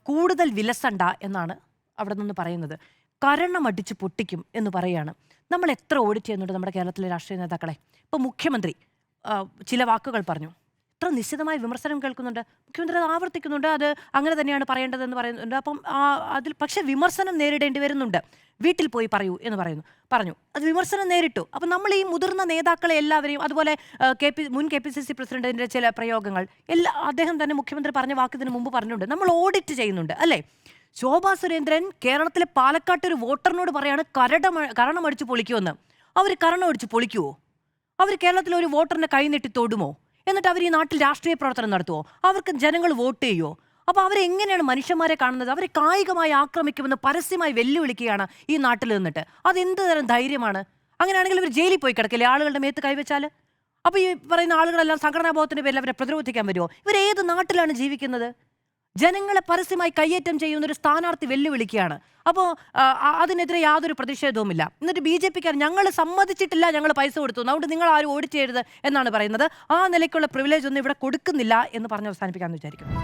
കൂടുതൽ വിലസണ്ട എന്നാണ് അവിടെ നിന്ന് പറയുന്നത്. കരണമടിച്ച് പൊട്ടിക്കും എന്ന് പറയുകയാണ്. നമ്മൾ എത്ര ഓഡിറ്റ് ചെയ്യുന്നുണ്ട് നമ്മുടെ കേരളത്തിലെ രാഷ്ട്രീയ നേതാക്കളെ? ഇപ്പോൾ മുഖ്യമന്ത്രി ചില വാക്കുകൾ പറഞ്ഞു, ഇത്ര നിശ്ചിതമായ വിമർശനം കേൾക്കുന്നുണ്ട്, മുഖ്യമന്ത്രി അത് ആവർത്തിക്കുന്നുണ്ട്, അത് അങ്ങനെ തന്നെയാണ് പറയേണ്ടതെന്ന് പറയുന്നുണ്ട്. അപ്പം അതിൽ പക്ഷേ വിമർശനം നേരിടേണ്ടി വരുന്നുണ്ട്. വീട്ടിൽ പോയി പറയൂ എന്ന് പറഞ്ഞു അത് വിമർശനം നേരിട്ടു. അപ്പം നമ്മൾ ഈ മുതിർന്ന നേതാക്കളെ എല്ലാവരെയും, അതുപോലെ മുൻ KPCC പ്രസിഡന്റിന്റെ ചില പ്രയോഗങ്ങൾ അദ്ദേഹം തന്നെ മുഖ്യമന്ത്രി പറഞ്ഞ വാക്കിന് മുമ്പ് പറഞ്ഞിട്ടുണ്ട്, നമ്മൾ ഓഡിറ്റ് ചെയ്യുന്നുണ്ട് അല്ലേ? ശോഭാ സുരേന്ദ്രൻ കേരളത്തിലെ പാലക്കാട്ട് ഒരു വോട്ടറിനോട് പറയാണ് കരണമടിച്ച് പൊളിക്കുമെന്ന്. അവർ കരണമടിച്ച് പൊളിക്കുവോ? അവർ കേരളത്തിലെ ഒരു വോട്ടറിന്റെ കൈ നീട്ടി തൊടുമോ? എന്നിട്ട് അവർ ഈ നാട്ടിൽ രാഷ്ട്രീയ പ്രവർത്തനം നടത്തുമോ? അവർക്ക് ജനങ്ങൾ വോട്ട് ചെയ്യുമോ? അപ്പോൾ അവരെങ്ങനെയാണ് മനുഷ്യന്മാരെ കാണുന്നത്? അവരെ കായികമായി ആക്രമിക്കുമെന്ന് പരസ്യമായി വെല്ലുവിളിക്കുകയാണ് ഈ നാട്ടിൽ നിന്നിട്ട്. അതെന്ത് തരം ധൈര്യമാണ്? അങ്ങനെയാണെങ്കിൽ ഇവർ ജയിലിൽ പോയി കിടക്കില്ലേ ആളുകളുടെ മേത്ത് കൈവച്ചാൽ? അപ്പോൾ ഈ പറയുന്ന ആളുകളെല്ലാം സംഘടനാബോധത്തിന്റെ പേരിൽ അവരെ പ്രതിരോധിക്കാൻ വരുമോ? ഇവരേത് നാട്ടിലാണ് ജീവിക്കുന്നത്? ജനങ്ങളെ പരസ്യമായി കയ്യേറ്റം ചെയ്യുന്ന ഒരു സ്ഥാനാർത്ഥി വെല്ലുവിളിക്കുകയാണ്. അപ്പോൾ അതിനെതിരെ യാതൊരു പ്രതിഷേധവുമില്ല. എന്നിട്ട് BJPക്കാർ ഞങ്ങൾ സമ്മതിച്ചിട്ടില്ല, ഞങ്ങൾ പൈസ കൊടുത്തു, അതുകൊണ്ട് നിങ്ങൾ ആരും ഓഡിറ്റ് ചെയ്യരുത് എന്നാണ് പറയുന്നത്. ആ നിലയ്ക്കുള്ള പ്രിവിലേജ് ഒന്നും ഇവിടെ കൊടുക്കുന്നില്ല എന്ന് പറഞ്ഞ് അവസാനിപ്പിക്കാമെന്ന് വിചാരിക്കുന്നു.